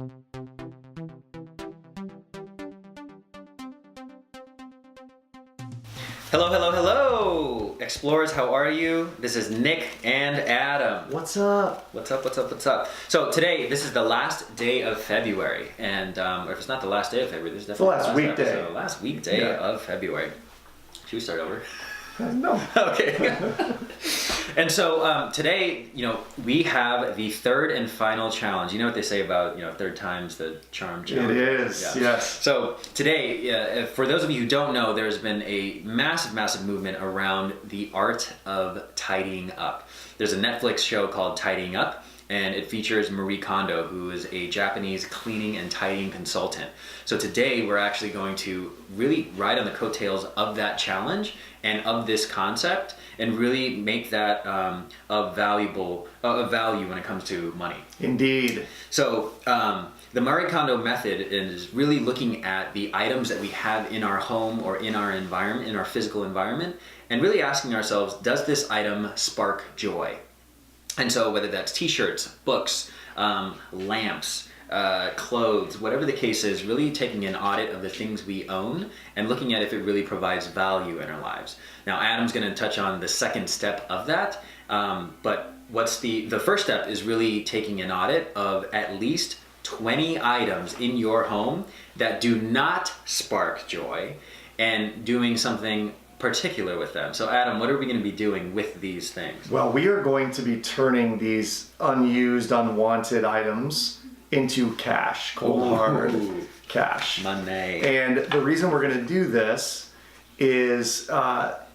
Hello, hello, hello! Explorers, how are you? This is Nick and Adam. What's up? What's up, what's up, what's up? So today, this is the last day of February. And if it's not the last day of February, this is definitely the last weekday. Last weekday of February. Should we start over? No. Okay. And so today, we have the third and final challenge. You know what they say about, third time's the charm challenge? It is, yes. So today, for those of you who don't know, there's been a massive, massive movement around the art of tidying up. There's a Netflix show called Tidying Up, and it features Marie Kondo, who is a Japanese cleaning and tidying consultant. So today, we're actually going to really ride on the coattails of that challenge and of this concept, and really make that of value when it comes to money. Indeed. So the Marie Kondo method is really looking at the items that we have in our home or in our environment, in our physical environment, and really asking ourselves, does this item spark joy? And so whether that's t-shirts, books, lamps, clothes, whatever the case is, really taking an audit of the things we own and looking at if it really provides value in our lives. Now, Adam's going to touch on the second step of that, but what's the first step is really taking an audit of at least 20 items in your home that do not spark joy and doing something particular with them. So Adam, what are we going to be doing with these things? Well, we are going to be turning these unused, unwanted items into cash, cold hard cash. Money. And the reason we're going to do this is,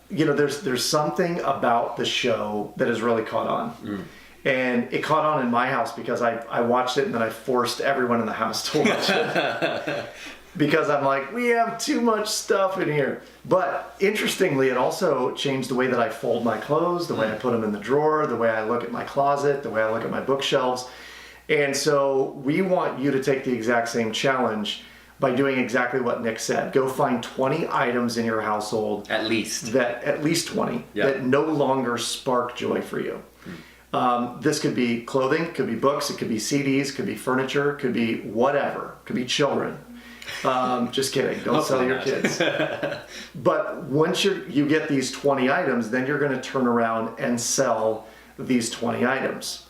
there's something about the show that has really caught on. And it caught on in my house because I watched it and then I forced everyone in the house to watch it. Because I'm like, we have too much stuff in here. But interestingly, it also changed the way that I fold my clothes, the way I put them in the drawer, the way I look at my closet, the way I look at my bookshelves. And so we want you to take the exact same challenge by doing exactly what Nick said. Go find 20 items in your household. At least 20, that no longer spark joy for you. This could be clothing, could be books, it could be CDs, could be furniture, could be whatever, could be children. Just kidding, don't sell your kids. But once you get these 20 items, then you're going to turn around and sell these 20 items.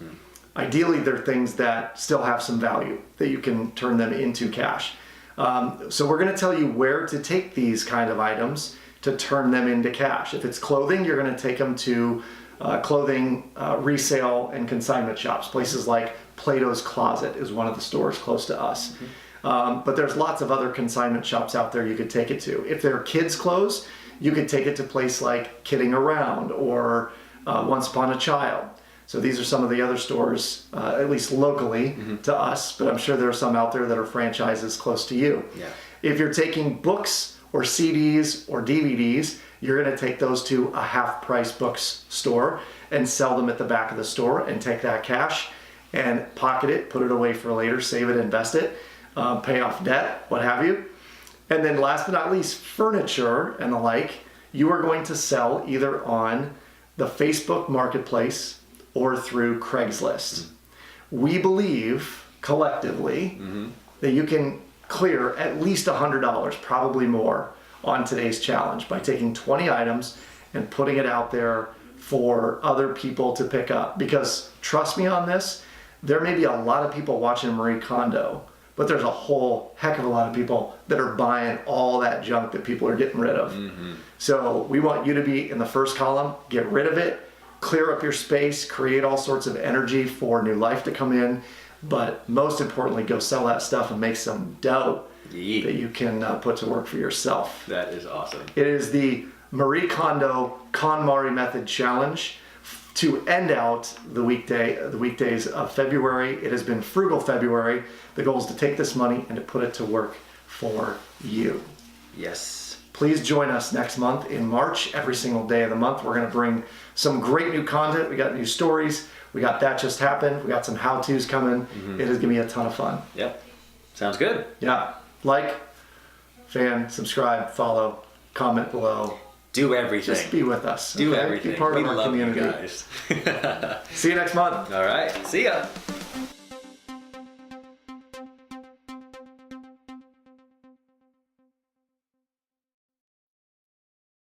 Ideally, they're things that still have some value, that you can turn them into cash. So we're going to tell you where to take these kind of items to turn them into cash. If it's clothing, you're going to take them to clothing resale and consignment shops. Places like Plato's Closet is one of the stores close to us. But there's lots of other consignment shops out there you could take it to. If they're kids' clothes, you could take it to a place like Kidding Around or Once Upon a Child. So these are some of the other stores, at least locally to us, but I'm sure there are some out there that are franchises close to you. Yeah. If you're taking books or CDs or DVDs, you're going to take those to a half-price books store and sell them at the back of the store and take that cash and pocket it, put it away for later, save it, invest it, pay off debt, what have you. And then last but not least, furniture and the like, you are going to sell either on the Facebook Marketplace or through Craigslist. We believe collectively that you can clear at least $100, probably more, on today's challenge by taking 20 items and putting it out there for other people to pick up. Because trust me on this, there may be a lot of people watching Marie Kondo, but there's a whole heck of a lot of people that are buying all that junk that people are getting rid of. So we want you to be in the first column, get rid of it, clear up your space, create all sorts of energy for new life to come in, but most importantly, go sell that stuff and make some dough that you can put to work for yourself. That is awesome. It is the Marie Kondo KonMari Method Challenge to end out the weekdays of February. It has been Frugal February. The goal is to take this money and to put it to work for you. Yes. Please join us next month in March, every single day of the month. We're going to bring some great new content. We got new stories. We got That Just Happened. We got some how-tos coming. It is going to be a ton of fun. Yep. Sounds good. Yeah. Like, fan, subscribe, follow, comment below. Do everything. Just be with us. Do everything. Be part of our love community. You guys. See you next month. All right. See ya.